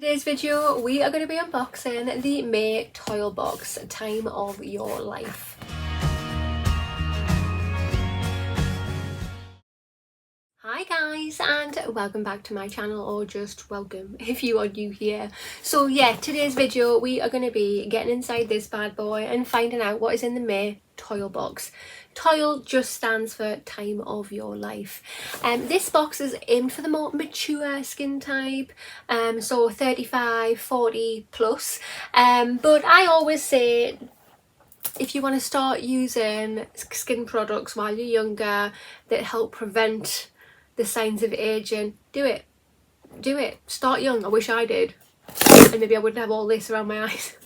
Today's video we are going to be unboxing the May TOYL box, Time of Your Life. Hi guys, and welcome back to my channel, or just welcome if you are new here. So yeah, today's video we are going to be getting inside this bad boy and finding out what is in the May TOYL box. TOYL just stands for Time of Your Life. This box is aimed for the more mature skin type, so 35, 40 plus. But I always say, if you want to start using skin products while you're younger that help prevent the signs of aging, do it. Start young. I wish I did, and maybe I wouldn't have all this around my eyes.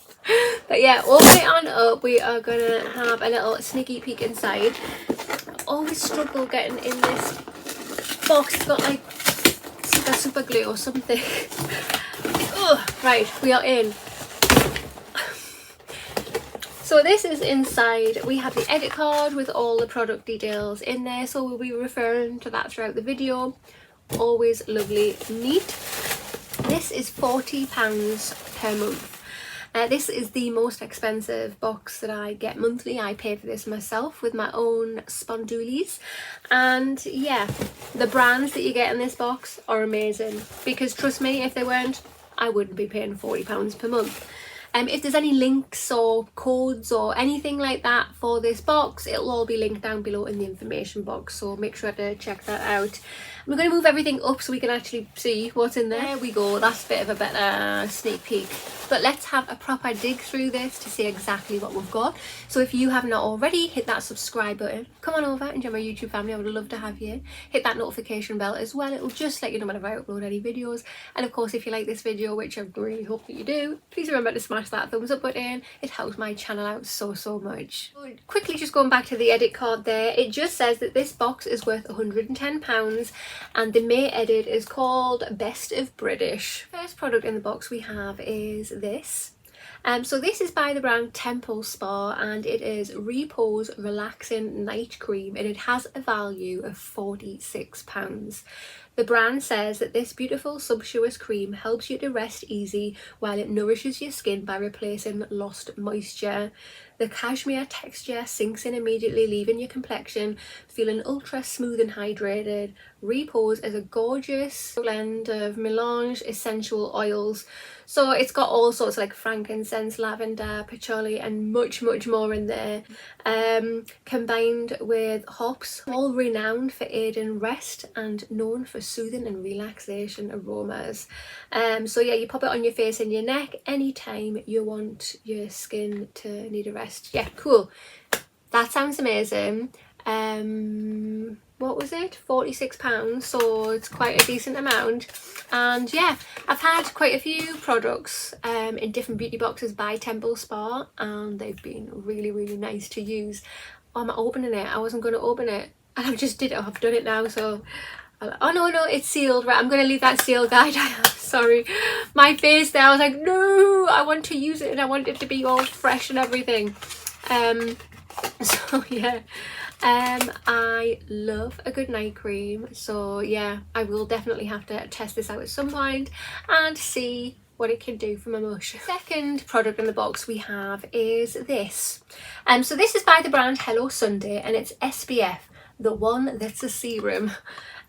But yeah, open it on up. We are gonna have a little sneaky peek inside. I always struggle getting in this box. It's got like super glue or something. Ugh. Right, we are in. So this is inside. We have the edit card with all the product details in there, so we'll be referring to that throughout the video. Always lovely, neat. This is £40 per month. This is the most expensive box that I get monthly. I pay for this myself with my own spondoolies. And yeah, the brands that you get in this box are amazing, because trust me, if they weren't, I wouldn't be paying £40 per month. If there's any links or codes or anything like that for this box, it'll all be linked down below in the information box, so make sure to check that out. I'm going to move everything up so we can actually see what's in there. There we go, that's a bit of a better sneak peek. But let's have a proper dig through this to see exactly what we've got. So if you have not already, hit that subscribe button. Come on over and join my YouTube family, I would love to have you. Hit that notification bell as well, it'll just let you know whenever I upload any videos. And of course, if you like this video, which I really hope that you do, please remember to smash that thumbs up button. It helps my channel out so much. Quickly just going back to the edit card there, it just says that this box is worth £110 and the May edit is called Best of British. First product in the box we have is this. So this is by the brand Temple Spa, and it is Repose Relaxing Night Cream, and it has a value of £46. The brand says that this beautiful sumptuous cream helps you to rest easy while it nourishes your skin by replacing lost moisture. The cashmere texture sinks in immediately, leaving your complexion feeling ultra smooth and hydrated. Repose is a gorgeous blend of melange essential oils. So it's got all sorts of like frankincense, lavender, patchouli and much more in there. Combined with hops, all renowned for aiding rest and known for soothing and relaxation aromas. So yeah, you pop it on your face and your neck anytime you want your skin to need a rest. Yeah, cool. That sounds amazing. What was it? £46, so it's quite a decent amount. And yeah, I've had quite a few products in different beauty boxes by Temple Spa, and they've been really nice to use. I'm opening it. I wasn't going to open it, and I just did it. I've done it now, so oh no, it's sealed. Right, I'm going to leave that seal guide. Sorry, my face there, I was like, no, I want to use it and I want it to be all fresh and everything. So yeah, I love a good night cream, so yeah, I will definitely have to test this out at some point and see what it can do for my mush. Second product in the box we have is this. So this is by the brand Hello Sunday, and it's SPF, the one that's a serum.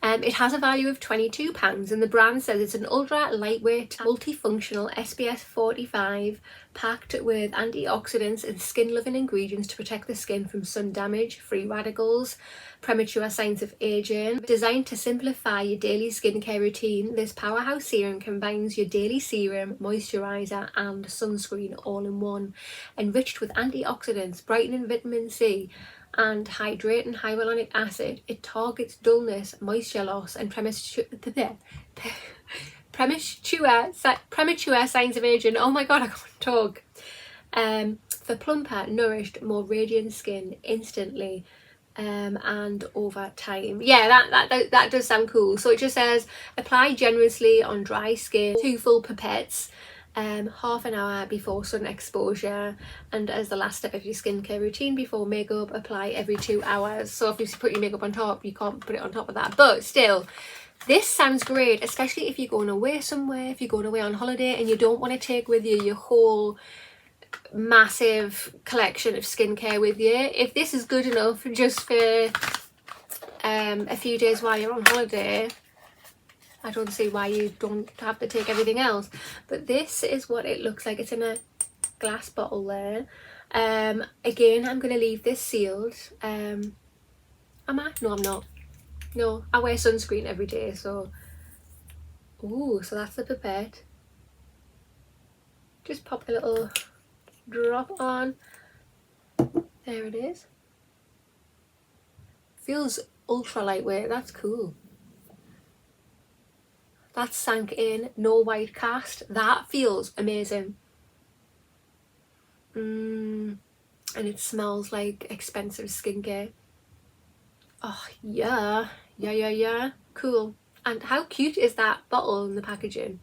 It has a value of £22, and the brand says it's an ultra lightweight multifunctional SPF 45 packed with antioxidants and skin loving ingredients to protect the skin from sun damage, free radicals, premature signs of aging. Designed to simplify your daily skincare routine, this powerhouse serum combines your daily serum, moisturiser and sunscreen all in one. Enriched with antioxidants, brightening vitamin C and hydrating hyaluronic acid, it targets dullness, moisture loss and premature signs of aging. Oh my god, I can't talk. For plumper, nourished, more radiant skin instantly and over time. Yeah, that does sound cool. So it just says apply generously on dry skin, 2 full pipettes, half an hour before sun exposure, and as the last step of your skincare routine before makeup, apply every 2 hours. So if you put your makeup on top, you can't put it on top of that, but still This sounds great, especially if you're going away somewhere, if you're going away on holiday and you don't want to take with you your whole massive collection of skincare with you. If this is good enough just for a few days while you're on holiday, I don't see why you don't have to take everything else. But this is what it looks like. It's in a glass bottle there. Again, I'm going to leave this sealed. Am I? No, I'm not. No, I wear sunscreen every day, so... Ooh, so that's the pipette. Just pop a little drop on. There it is. Feels ultra lightweight. That's cool. That's sank in. No white cast. That feels amazing. And it smells like expensive skincare. Oh yeah. Yeah. Cool. And how cute is that bottle in the packaging?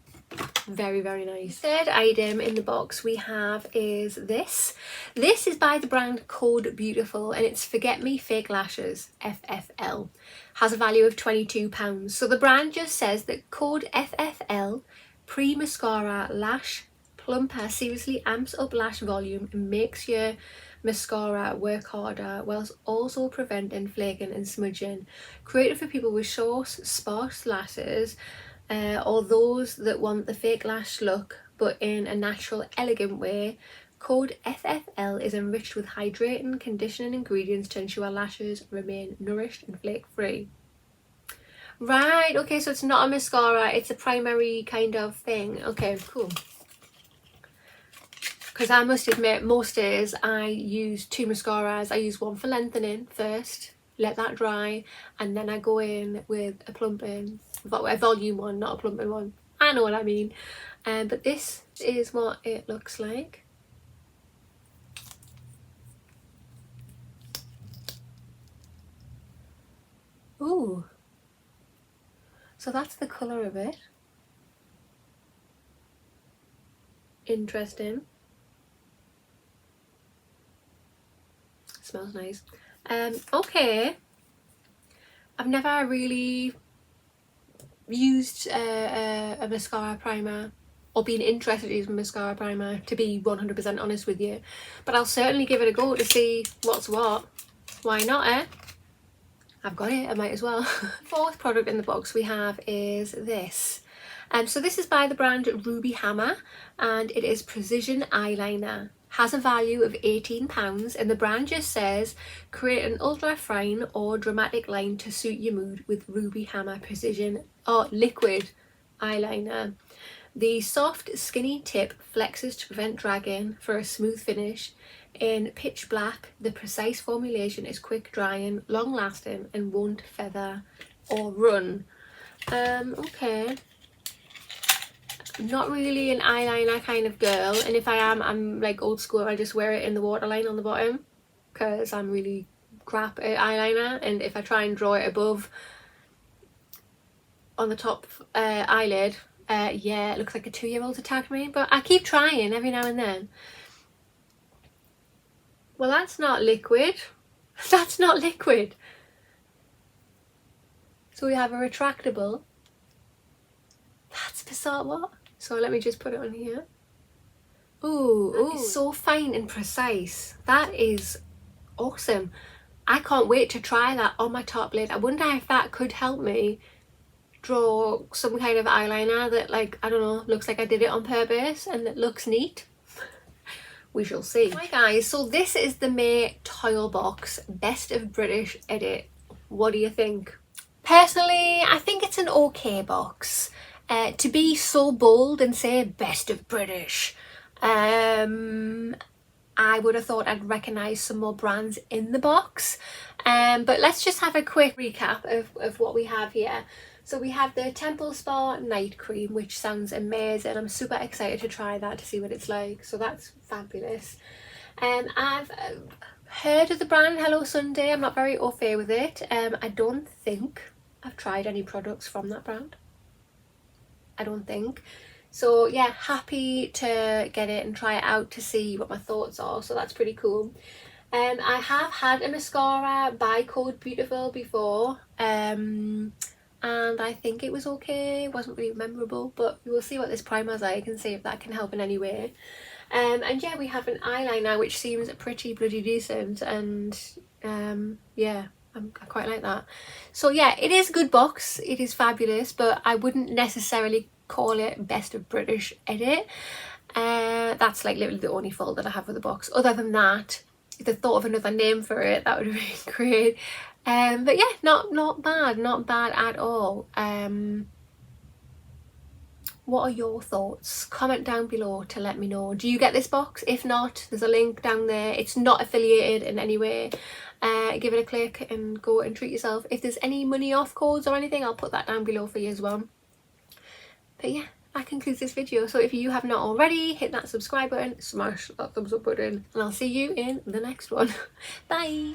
Very, very nice. The third item in the box we have is this. This is by the brand Code Beautiful and it's Forget Me Fake Lashes, FFL. Has a value of £22. So the brand just says that Code FFL Pre-Mascara Lash Plumper seriously amps up lash volume and makes your mascara work harder whilst also preventing flaking and smudging. Created for people with short, sparse lashes or those that want the fake lash look but in a natural, elegant way. Code FFL is enriched with hydrating, conditioning ingredients to ensure lashes remain nourished and flake free. Right, okay, so it's not a mascara, it's a primary kind of thing. Okay, cool. Because I must admit, most days I use two mascaras. I use one for lengthening first, let that dry, and then I go in with a plumping, a volume one, not a plumping one. I know what I mean. But this is what it looks like. Ooh. So that's the colour of it. Interesting. Smells nice. Okay. I've never really used a mascara primer or been interested in using a mascara primer, to be 100% honest with you, but I'll certainly give it a go to see what's what. Why not, eh? I've got it, I might as well. Fourth product in the box we have is this. So this is by the brand Ruby Hammer and it is Precision Eyeliner. Has a value of £18 and the brand just says create an ultra fine or dramatic line to suit your mood with Ruby Hammer Precision or Liquid Eyeliner. The soft skinny tip flexes to prevent dragging for a smooth finish. In pitch black, the precise formulation is quick drying, long lasting and won't feather or run. Okay. Not really an eyeliner kind of girl, and if I am, I'm like old school. I just wear it in the waterline on the bottom because I'm really crap at eyeliner, and if I try and draw it above on the top eyelid, yeah, it looks like a 2-year-old attacked me, but I keep trying every now and then. Well, that's not liquid. That's not liquid. So we have a retractable. That's bizarre. What? So let me just put it on here. Ooh, it's so fine and precise. That is awesome. I can't wait to try that on my top lid. I wonder if that could help me draw some kind of eyeliner that, like, I don't know, looks like I did it on purpose and that looks neat. We shall see. Hi guys, so this is the May TOYL box Best of British Edit. What do you think? Personally, I think it's an okay box. To be so bold and say Best of British, I would have thought I'd recognise some more brands in the box. But let's just have a quick recap of what we have here. So we have the Temple Spa Night Cream, which sounds amazing. I'm super excited to try that to see what it's like. So that's fabulous. I've heard of the brand Hello Sunday. I'm not very au fait with it. I don't think I've tried any products from that brand. I don't think. So yeah, happy to get it and try it out to see what my thoughts are. So that's pretty cool. I have had a mascara by Code Beautiful before. And and I think it was okay. It wasn't really memorable, but we'll see what this primer's like and see if that can help in any way. And yeah, we have an eyeliner which seems pretty bloody decent, and yeah, I quite like that. So yeah, it is a good box, it is fabulous, but I wouldn't necessarily call it best of British edit. That's like literally the only fault that I have with the box. Other than that, if they thought of another name for it, that would have been great. But yeah, not bad at all. What are your thoughts? Comment down below to let me know. Do you get this box? If not, there's a link down there. It's not affiliated in any way. Give it a click and go and treat yourself. If there's any money off codes or anything, I'll put that down below for you as well. But yeah, that concludes this video. So if you have not already, hit that subscribe button, smash that thumbs up button, and I'll see you in the next one. Bye!